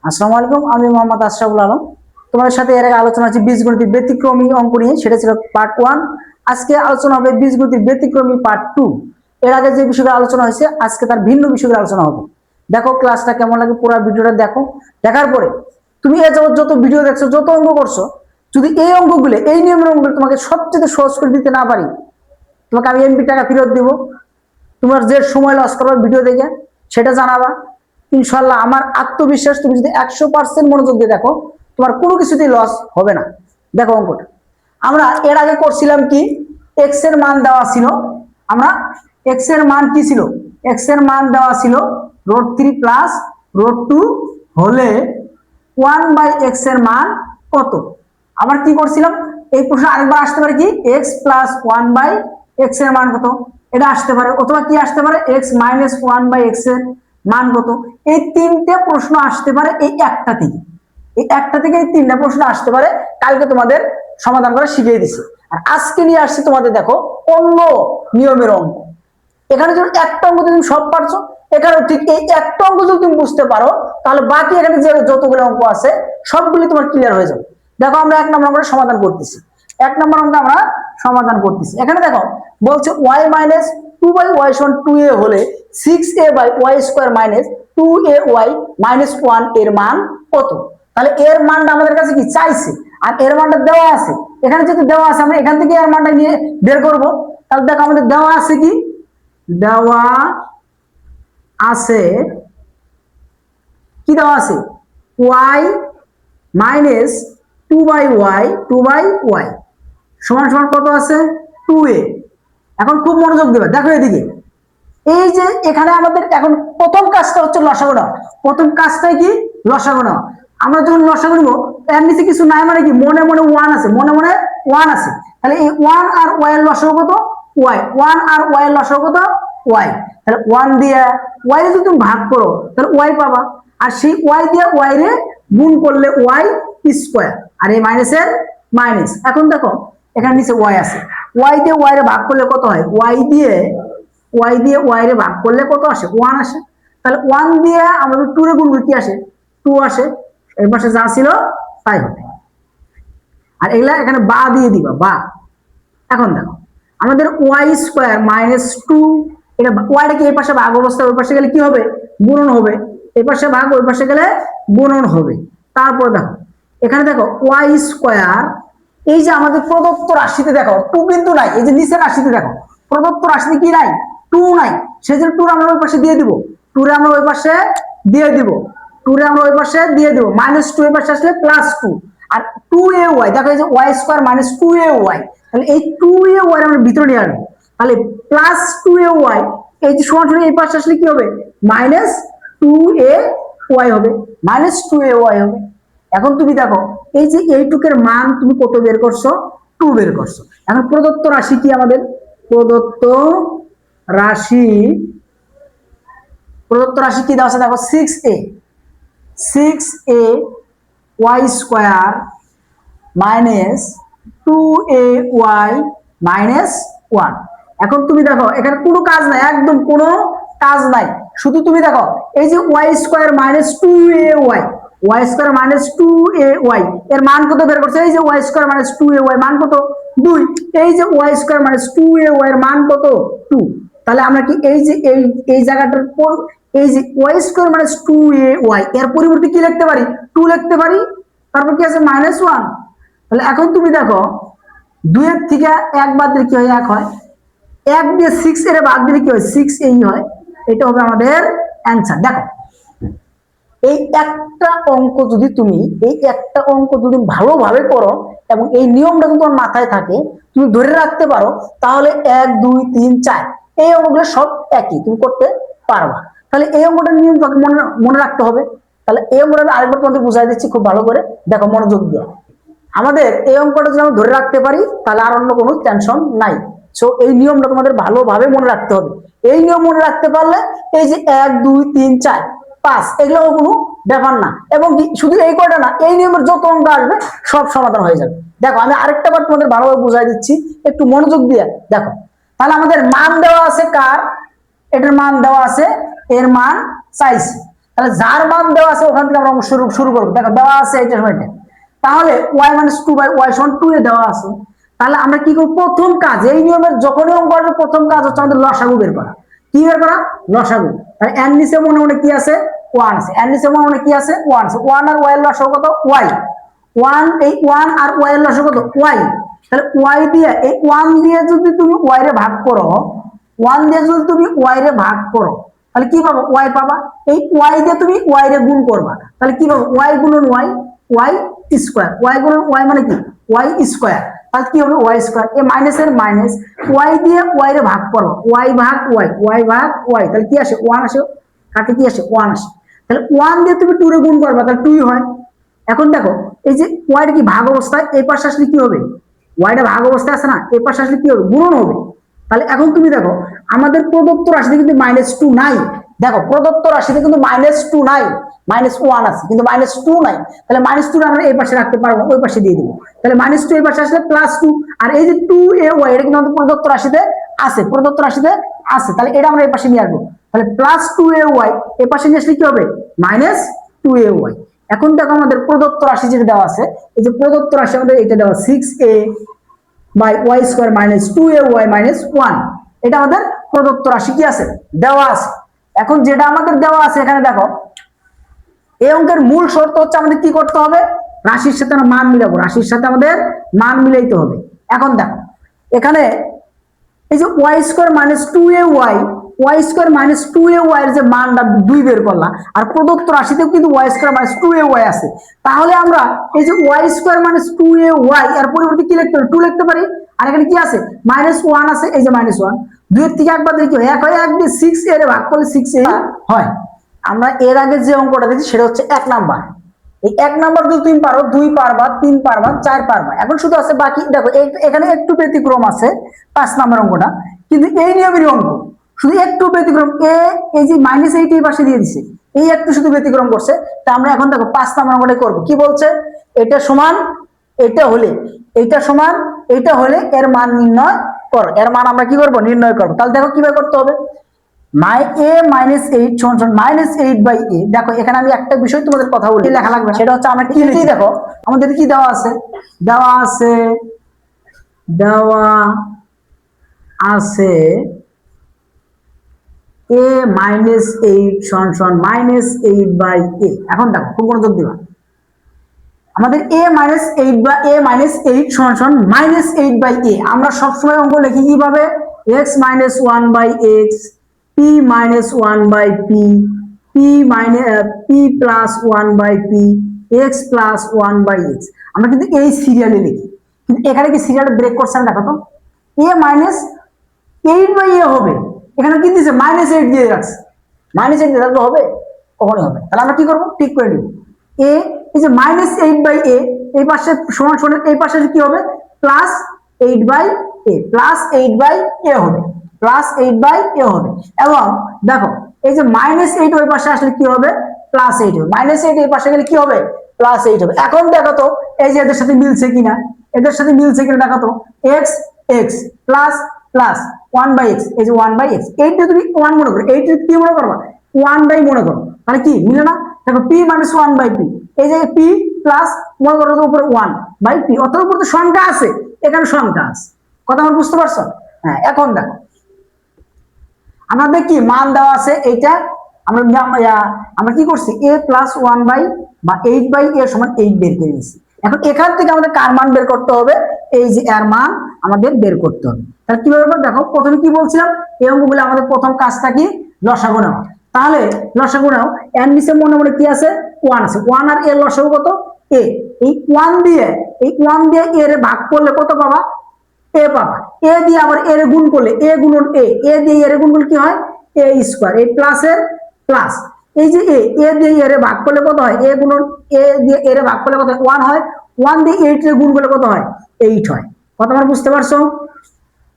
আসসালামু আলাইকুম, আমি মোহাম্মদ আশরাফুল আলম। তোমাদের সাথে এর আগে আলোচনা হচ্ছে বীজগণিতের ব্যতিক্রমী অঙ্ক নিয়ে, সেটা ছিল পার্ট 1। আজকে আলোচনা হবে বীজগণিতের ব্যতিক্রমী পার্ট 2। এর আগে যে বিষয়গুলো আলোচনা হয়েছে আজকে তার ভিন্ন বিষয়গুলো আলোচনা হবে। দেখো ক্লাসটা কেমন লাগে, পুরো ভিডিওটা দেখো। দেখার পরে তুমি এ যাবত যত ভিডিও দেখছো, যত অঙ্ক করছো, যদি এই অঙ্কগুলো, এই নিয়মের অঙ্কগুলো তোমাকে সবচেয়ে সহজ করে দিতে না পারি, তোমাকে আমি এমপি টাকা ফেরত দিব। তোমার যে সময় লস করবার ভিডিও দেখে সেটা জানাবা। ইনশাল্লাহ আমার আত্মবিশ্বাস, তুমি যদি 100% মনোযোগ দিয়ে দেখো, তোমার কোনো কিছুতেই লস হবে না। দেখো অঙ্কটা আমরা এর আগে করছিলাম কি, এক্স এর মান দেওয়া ছিল। আমরা এক্স এর মান কি ছিল, এক্স এর মান দেওয়া ছিল √3 প্লাস √2 হলে 1/x এর মান কত। আবার কি করছিলাম, এই প্রশ্ন আরেকবার আসতে পারে কি, x প্লাস 1/x এর মান কত, এটা আসতে পারে। অথবা কি আসতে পারে, x মাইনাস 1/x এর মান কত। এই তিনটে প্রশ্ন আসতে পারে এই একটা থেকে, এই একটা থেকে এই তিনটা প্রশ্ন আসতে পারে। কালকে তোমাদের সমাধান করা শিখিয়ে দিছি। আর আজকে নিয়ে আসছি তোমাদের, দেখো, অন্য নিয়মের অঙ্ক। এখানে যদি একটা অঙ্ক তুমি সব পারছো, এখানেও ঠিক এই একটা অঙ্ক যদি তুমি বুঝতে পারো, তাহলে বাকি এখানে যে যতগুলো অঙ্ক আছে সবগুলি তোমার ক্লিয়ার হয়ে যাবে। দেখো আমরা 1 নম্বর অঙ্কটা সমাধান করতেছি। 1 নম্বর অঙ্ক আমরা সমাধান করতেছি। এখানে দেখো বলছে y মাইনাস 2/y সমান 2a হলে 6a/y² মাইনাস 2ay মাইনাস 1 এর মান কত। তাহলে এর মানটা আমাদের কাছে কি চাইছে, আর এর মানটা দেওয়া আছে। এখানে যেহেতু দেওয়া আছে, আমরা এখান থেকে এর মানটা নিয়ে বের করবো। তাহলে দেখো আমাদের দেওয়া আছে কি, দেওয়া আছে কি, দেওয়া আছে y মাইনাস 2/y সমান সমান কত আছে 2a। এখন খুব মনোযোগ দেবে, দেখো এদিকে। এই যে এখানে আমাদের এখন প্রথম কাজটা হচ্ছে লসাগু নেওয়া। প্রথম কাজটাই কি, লসাগু নেওয়া। আমরা যখন লসাগু নিব, এর নিচে কিছু নাই মানে কি, মনে মনে 1 আছে, মনে মনে 1 আছে। তাহলে এই 1 আর y এর লসাগু কত, y। 1 আর y এর লসাগু কত, y। তাহলে 1 দিয়ে y যদি তুমি ভাগ করো তাহলে y পাবা। আর সেই y দিয়ে y রে গুণ করলে y²। আর এই মাইনাসের মাইনাস। এখন দেখো এখানে নিচে y আছে, y দিয়ে y রে ভাগ করলে কত হয়, y দিয়ে y রে ভাগ করলে কত আসে, 1 আসে। তাহলে 1 দিয়ে আমরা 2 রে গুণ করি, কি আসে, 2 আসে। এর পাশে যা ছিল তাই হবে। আর এগুলা এখানে বা দিয়ে দিবা, বা। এখন দেখো আমাদের y² মাইনাস 2, এটা ওয়াইটা কি এই পাশে ভাগ অবস্থা, ওই পাশে গেলে কি হবে, গুণন হবে। এই পাশে ভাগ, ওই পাশে গেলে গুণন হবে। তারপর দেখো এখানে দেখো y², এই যে আমাদের প্রদত্ত রাশিতে দেখো 2 কিন্তু নাই। এই যে নিচের রাশিতে দেখো প্রদত্ত রাশিতে কি নাই, 2 নাই। সেজন্য 2 আমরা ওই পাশে দিয়ে দিব, 2 রে আমরা ওই পাশে দিয়ে দিব, 2 রে আমরা ওই পাশে দিয়ে দিব। -2 এর পাশে আসলে +2। আর 2ay, দেখো এই যে y² মাইনাস 2ay, তাহলে এই 2ay আমরা ভিতরে নিয়ে আসবো। তাহলে +2ay, এই যে সমান সমান এই পাশে আসলে কি হবে, -2ay হবে, -2ay হবে। এখন তুমি দেখো এই যে এইটুকের মান তুমি কত বের করছো, 2 বের করছো। এখন প্রদত্ত রাশি কি আমাদের, প্রদত্ত রাশি, প্রদত্ত রাশি কি দেওয়া আছে দেখো, 6ay² মাইনাস 2ay মাইনাস 1। এখন তুমি দেখো এখানে কোনো কাজ নাই, একদম কোনো কাজ নাই। শুধু তুমি দেখো এই যে y² minus 2ay, y² minus 2ay এর মান কত বের করছে, এই যে y² মাইনাস 2ay মান কত, 2। এই যে y² মাইনাস 2ay এর মান কত, 2। তাহলে আমরা কি এই যে এই জায়গাটার পর এই যে y² মাইনাস 2ay এর পরিবর্তে কি লিখতে পারি, 2 লিখতে পারি। তারপর কি আছে -1। তাহলে এখন তুমি দেখো 2 এর থেকে 1 বাদ দিলে কি হয়, 1 হয়। 1 দিয়ে 6 এর বাদ দিলে কি হয়, 6 এই হয়। এটা হবে আমাদের অ্যানসার। দেখো এই একটা অঙ্ক যদি তুমি, এই একটা অঙ্ক যদি ভালোভাবে করো এবং এই নিয়মটা যদি তোমার মাথায় থাকে, তুমি ধরে রাখতে পারো, তাহলে 1 2 3 4 এই অঙ্কগুলো সব একই, তুমি করতে পারবা। তাহলে এই অঙ্কটার নিয়ম মনে মনে রাখতে হবে। তাহলে এই অঙ্কটা আমি আরেকবার তোমাদের বুঝাই দিচ্ছি খুব ভালো করে, দেখো মনোযোগ দিয়ে। আমাদের এই অঙ্কটা যদি আমরা ধরে রাখতে পারি, তাহলে আর অন্য কোনো টেনশন নাই। সো এই নিয়মটা তোমাদের ভালোভাবে মনে রাখতে হবে। এই নিয়ম মনে রাখতে পারলে এই যে 1 2 3 4 5 এগুলো কোনো ব্যাপার না। এবং শুধু এই কয়টা না, এই নিয়মের যত অঙ্ক আসবে সব সমাধান হয়ে যাবে। দেখো আমি আরেকটা বার তোমাদের ভালোভাবে বুঝাই দিচ্ছি, একটু মনোযোগ দিয়ে দেখো। তাহলে আমাদের মান দেওয়া আছে কার, এটার মান দেওয়া আছে, এর মান চাইছে। তাহলে যার মান দেওয়া আছে ওখান থেকে আমরা শুরু করবো। দেখো দেওয়া আছে এইটার সময়, তাহলে Y minus two by Y সমান টু এ দেওয়া আছে। তাহলে আমরা কি করবো, প্রথম কাজ এই নিয়মের যখনই অঙ্ক আসবে প্রথম কাজ হচ্ছে আমাদের লসাগু বের করা। কি বের করা? লসাগু। তাহলে এর নিচে মনে মনে কি আছে? ওয়ান আছে। এর নিচে মনে মনে কি আছে? ওয়ান আছে। ওয়ান আর ওয়াই এর লসাগু কত? ওয়াই। ওয়ান, এই ওয়ান আর ওয়াই এর লসাগু কত? ওয়াই। তাহলে ওয়াই দিয়ে এই ওয়ান দিয়ে যদি তুমি ওয়াই রে ভাগ করো, ওয়ান দিয়ে যদি তুমি ওয়াই রে ভাগ করো তাহলে কি পাবো? ওয়াই পাবা। এই ওয়াই দিয়ে তুমি ওয়াই রে গুণ করবা, তাহলে কি পাবো? ওয়াই গুণন ওয়াই, ওয়াই স্কোয়ার। ওয়াই গুণন ওয়াই মানে কি? Y square. তাহলে কি হবে? Y square. এই মাইনাস এর মাইনাস, ওয়াই দিয়ে ওয়াই রে ভাগ করো, ওয়াই ভাগ ওয়াই, ওয়াই ভাগ ওয়াই, তাহলে কি আসে? ওয়ান আসে। কাকে কি আসে? ওয়ান আসে। তাহলে ওয়ান দিয়ে তুমি টু রে গুণ করবা, তাহলে টুই হয়। এখন দেখো এই যে ওয়াইটা কি ভাগ অবস্থায়, এই পাশে আসলে কি হবে? ওয়াইটা ভাগ অবস্থায় আছে না, এই পাশে আসলে কি হবে? গুণন হবে। তাহলে এখন তুমি দেখো আমাদের প্রদত্ত রাশিতে কিন্তু মাইনাস টু নাই। দেখো প্রদত্ত রাশিতে কিন্তু মাইনাস টু নাই, মাইনাস ওয়ান আছে কিন্তু মাইনাস টু নাই। তাহলে মাইনাস টু আমরা এই পাশে রাখতে পারবো, ওই পাশে দিয়ে দেবো। তাহলে মাইনাস টু এই পাশে আসলে প্লাস টু, আর এই যে টু এ ওয়াই এটা কিন্তু আমাদের প্রদত্ত রাশিতে আছে, প্রদত্ত রাশিতে আছে। তাহলে এটা আমরা এই পাশে নিয়ে আসবো। তাহলে প্লাস টু এ ওয়াই এই পাশে নিয়ে আসলে কি হবে? Minus two A Y. এখন দেখো আমাদের প্রদত্ত রাশি যেটা দেওয়া আছে, এই যে প্রদত্ত রাশি আমাদের এটা দেওয়া six A by Y square minus two A Y minus one, এটা আমাদের প্রদত্ত রাশি কি আছে? দেওয়া আছে। এখন যেটা আমাদের দেওয়া আছে এখানে দেখো এই অঙ্কের মূল শর্ত হচ্ছে আমাদের কি করতে হবে? রাশির সাথে আমরা মান মিলাবো, রাশির সাথে আমাদের মান মিলাইতে হবে। এখন দেখো এখানে এই যে Y square minus two A Y, Y square minus two A Y এর যে মানটা দুই বের করলাম, আর প্রদত্ত রাশিতেও কিন্তু Y square minus two A Y আছে। তাহলে আমরা এই যে Y square minus two A Y এর পরিবর্তে কি লিখতে পারি? টু লিখতে পারি। আর এখানে কি আছে? মাইনাস ওয়ান আছে, এই যে মাইনাস ওয়ান, দুইয়ের থেকে একবার দিলে কি হয়? এক হয়। এক দিয়ে সিক্স এর ভাগ করলে সিক্স এ হয়। আমরা এর আগে যে অঙ্কটা দেখছি সেটা হচ্ছে এক নাম্বার। এই এক নাম্বার যদি তুমি পারো, দুই পারবা, তিন পারবা, চার পারবা। এখন শুধু আছে বাকি, দেখো এখানে একটু ব্যতিক্রম আছে পাঁচ নাম্বার অঙ্কটা, কিন্তু এই নিয়মেরই অঙ্ক, শুধু একটু ব্যতিক্রম। এই যে মাইনাস এইট এই পাশে দিয়ে দিছে, এই একটু শুধু ব্যতিক্রম করছে। তা আমরা এখন দেখো পাঁচ নাম্বার অঙ্কটাই করবো। কি বলছে? এটা সমান এটা হলে, এইটা সমান এইটা হলে এর মান নির্ণয় করো। এর মান আমরা কি করবো? নির্ণয় করবো। তাহলে দেখো কিভাবে করতে হবে। এ মাইনাস এইট সমান মাইনাস এইট বাই এ। দেখো এখানে আমি একটা বিষয় তোমাদের কথা বলি, লেখা লাগবে, সেটা হচ্ছে আমরা কি লিখি। দেখো আমাদের কি দেওয়া আছে? দেওয়া আছে, দেওয়া আছে এ মাইনাস এইট সমান মাইনাস এইট বাই এ। এখন দেখো খুব মনোযোগ দিবা, আমাদের এ মাইনাস এইট বা এ মাইনাস এইট সমান মাইনাস এইট বাই এ। আমরা সবসময় অঙ্ক লিখি কিভাবে? X minus one by X, P minus one by P, P plus one by P, X plus one by X. আমরা কিন্তু এই সিরিয়ালে লিখি, কিন্তু এখানে কি সিরিয়াল ব্রেক করছে না? দেখো তো এ মাইনাস এইট বাই এ হবে, এখানে কি দিয়েছে? মাইনাস এইট দিয়ে রাখছে। মাইনাস এইট দিয়ে হবে? কখনই হবে। তাহলে আমরা কি করবো? ঠিক করে নিব। এই যে মাইনাস এইট বাই এ এই পাশে সমান সমান এই পাশে কি হবে? Plus eight by A, plus eight by A হবে, প্লাস এইট বাই এ হবে। এবং দেখো এই যে মাইনাস এইট ওই পাশে আসলে কি হবে? প্লাস এইট হবে। মাইনাস এইট এই পাশে গেলে কি হবে? প্লাস এইট হবে। এখন দেখো তো এই যে এদের সাথে মিলছে কিনা, এদের সাথে মিলছে কিনা দেখো তো। X X plus plus one by X, এই যে ওয়ান বাই এক্স, এইটা তুমি ওয়ান মনে করো, এইটা কি মনে করবা? ওয়ান বাই মনে করো। তাহলে কি মিলে না? দেখো P minus one by P, এই জায়গায় পি প্লাস মনে করো উপরে ওয়ান বাই পি, অর্থাৎ উপরে তো সংখ্যা আছে, এখানে সংখ্যা আছে। কথা আমার বুঝতে পারছো? হ্যাঁ। এখন দেখো আমাদের কি মান দেওয়া আছে এইটা, আমরা কি করছি? এ প্লাস ওয়ান বাই বা এইট বাই এ সমান এইট বের করে নিয়েছি। এখন এখান থেকে আমাদের কার মান বের করতে হবে? এই যে এর মান আমাদের বের করতে হবে। তাহলে কিভাবে? দেখো প্রথমে কি বলছিলাম, এই অঙ্কগুলো আমাদের প্রথম কাজটা কি? লসাগু নেওয়া। তাহলে লসাগু নাও, এর নিচে মনে মনে কি আছে? ওয়ান আছে। ওয়ান আর এর লসাগু কত? এ। এই ওয়ান দিয়ে এর ভাগ করলে কত পাবা? এ পাবা। এ দিয়ে আবার এর গুণ করলে এ গুণন এ দিয়ে এর গুণ করলে কি হয়? এ স্কোয়ার, এই প্লাসের প্লাস। এই যে এ দিয়ে এর ভাগ করলে কত হয়? এ গুণন এ দিয়ে এর ভাগ করলে কত হয়? ওয়ান হয়। ওয়ান দিয়ে এইট এর গুণ করলে কত হয়? এইট হয়। কথা আমার বুঝতে পারছো?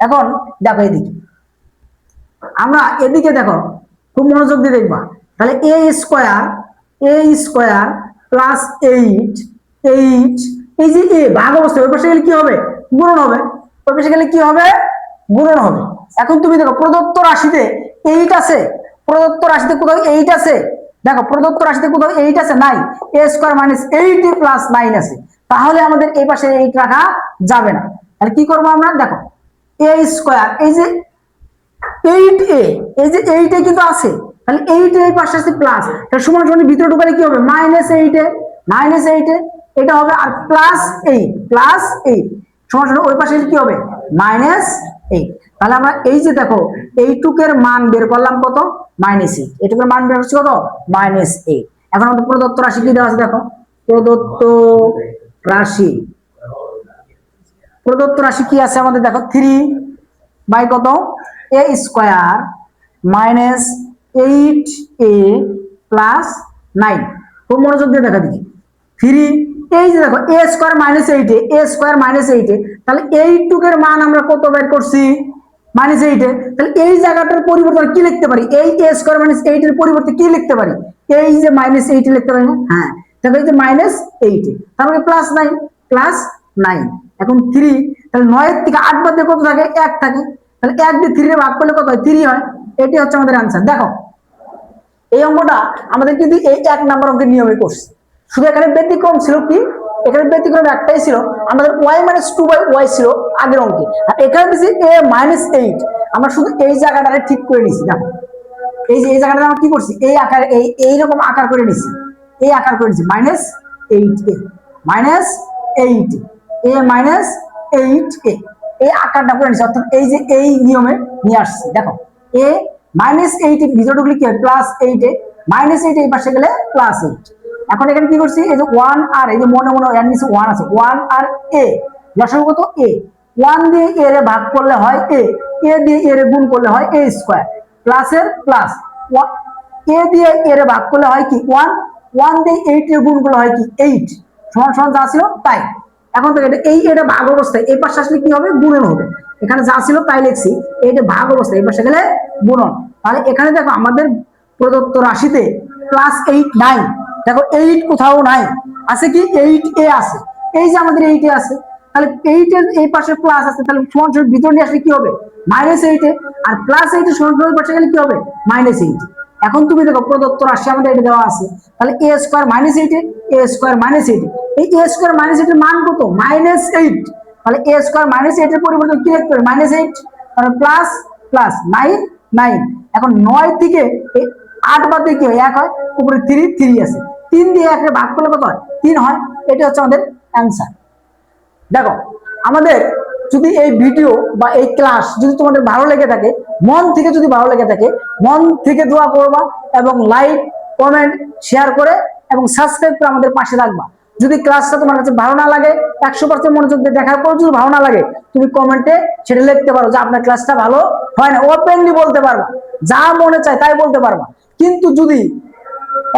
এখন দেখো এদিকে, আমরা এদিকে দেখো খুব মনোযোগ দিয়ে দেখবা। তাহলে এ স্কোয়ার প্লাস এইট, এই যে এ ভাগ অবস্থা ওই পাশে গেলে কি হবে? গুণন হবে। ওই পাশে গেলে কি হবে? গুণন হবে। এখন তুমি দেখো প্রদত্ত রাশিতে এইট আছে, প্রদত্ত রাশিতে কোথাও এইট আছে? দেখো প্রদত্ত রাশিতে কোথাও 8 আছে? নাই। a square minus 8a plus 9 আছে, তাহলে আমাদের এই পাশে 8 রাখা যাবে না। তাহলে কি করবো আমরা? দেখো a স্কয়ার, এই যে 8a, এই যে 8a কিন্তু আছে, তাহলে 8a এই পাশে আছে প্লাস, তাহলে সমান সমান ভিতরে ঢুকালে কি হবে? -8a এটা হবে, আর +8 সমান সমান ওই পাশে কি হবে? -8। তাহলে আমরা এই যে দেখো এইটুকের মান বের করলাম কত? -8। এইটুকের মান বের হচ্ছে কত? -8। এখন আমাদের প্রদত্ত রাশি কি দেওয়া আছে? দেখো প্রদত্ত রাশি, কি আছে আমাদের? দেখো 3 বাই কত? a square minus 8a plus 9। খুব মনোযোগ দিয়ে দেখা দিচ্ছি। 3, এই যে দেখো a স্কয়ার মাইনাস 8a, তাহলে এইটুকের মান আমরা কত বের করছি? -8। তাহলে এই জায়গাটার পরিবর্তে কি লিখতে পারি? এই a স্কয়ার মাইনাস 8 এর পরিবর্তে কি লিখতে পারি? এই যে -8 লিখতে পারি না? হ্যাঁ, তাহলে এই যে -8, তারপরে +9 এখন 3, তাহলে 9 এর থেকে 8 বাদ দিয়ে কত থাকে? 1 থাকে, তাহলে 1 দিয়ে 3 এর ভাগ করলে কত হয়? 3 হয়। এটি হচ্ছে আমাদের आंसर। দেখো এই অঙ্কটা আমাদের কিন্তু এই 1 নাম্বার অঙ্কের নিয়মে করছে, শুধু এখানে ব্যতিক্রম ছিল কি? এখানে ব্যতিক্রম একটাই ছিল, আমাদের y - 2/y ছিল আগের অঙ্কে, আর এখানে দিছি a - 8। আমরা শুধু এই জায়গাটারে ঠিক করে নিছি। দেখো এই যে এই জায়গাটা আমরা কি করছি? এই আকার, এই রকম আকার করে নিছি, এই আকার করে নিছি -8a, -8a এই আকারটা করে নিছি, অর্থাৎ এই যে এই নিয়মে নিয়ে আসছি। দেখো a -8 ভিতরে ঢুকলে কি হয়? +8, -8 এই পাশে গেলে +8। এখন এখানে কি করছি? এই যে 1 আর এই যে মনে মনে এর নিচে 1 আছে, 1 আর a লসাগু কত? a। 1 দিয়ে a এর ভাগ করলে হয় a দিয়ে a এর গুণ করলে হয় a স্কয়ার, প্লাসের প্লাস, a দিয়ে a এর ভাগ করলে হয় কি? 1 দিয়ে 8 এর গুণ করলে হয় কি? 8 সমান সমান যা ছিল তাই। এখন তো এটা ভাগ অবস্থায়, এই পাশে আসলে কি হবে? গুণন হবে। এখানে যা ছিল তাই লিখছি, এইটা ভাগ অবস্থায়, এই পাশে গেলে গুণন। তাহলে এখানে দেখো আমাদের প্রদত্ত রাশিতে +8 নাই, দেখো 8 কোথাও নাই, আছে কি? 8a আছে, এই যে আমাদের 8a আছে, তাহলে 8 এর এই পাশে প্লাস আছে, তাহলে সমান সমান ভিতরে নিয়ে আসলে কি হবে? -8, আর +8 এর সমান সমান পাশে গেলে কি হবে? -8। এখন তুমি দেখো প্রদত্ত রাশি আমাদের এটা দেওয়া আছে, তাহলে a স্কয়ার -8, এই a স্কয়ার -8 এর মান কত? -8। তাহলে a স্কয়ার -8 এর পরিবর্তে কি লিখতে হবে? -8, তাহলে প্লাস প্লাস 9। এখন 9 থেকে 8 বাদ দিয়ে কি হয়? 1 হয়, উপরে 3 আছে, 3 দিয়ে 1 এর ভাগ করলে কত হয়? 3 হয়। এটা হচ্ছে আমাদের অ্যান্সার। দেখো আমাদের যদি এই ভিডিও বা এই ক্লাস যদি তোমাদের ভালো লেগে থাকে, মন থেকে যদি ভালো লেগে থাকে, মন থেকে দোয়া করবা এবং লাইক কমেন্ট শেয়ার করে এবং সাবস্ক্রাইব করে আমাদের পাশে রাখবা। যদি ক্লাসটা তোমার কাছে ভালো না লাগে, 100% মনোযোগ দিয়ে দেখার পর যদি ভালো না লাগে, তুমি কমেন্টে সেটা লিখতে পারো যে আপনার ক্লাসটা ভালো হয় না, ওপেনলি বলতে পারবা, যা মনে চায় তাই বলতে পারবা। কিন্তু যদি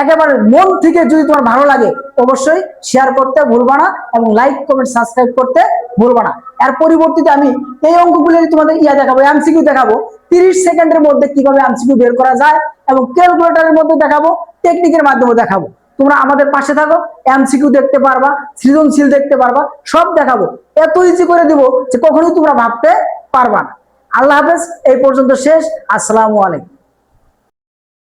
একেবারে মন থেকে যদি তোমার ভালো লাগে, অবশ্যই শেয়ার করতে ভুলবা না এবং লাইক কমেন্ট সাবস্ক্রাইব করতে ভুলবা না। এর পরিবর্তিতে আমি এই অঙ্কগুলো তোমাদের দেখাবো, এমসিকিউ দেখাবো, 30 সেকেন্ডের মধ্যে কিভাবে এমসিকিউ বের করা যায়, এবং ক্যালকুলেটরের মধ্যে দেখাবো, টেকনিকের মাধ্যমে দেখাবো। তোমরা আমাদের পাশে থাকো, এমসিকিউ দেখতে পারবা, সৃজনশীল দেখতে পারবা, সব দেখাবো। এত ইজি করে দিব যে কখনোই তোমরা ভাবতে পারবা না। আল্লাহ হাফেজ। এই পর্যন্ত শেষ। আসসালামু আলাইকুম।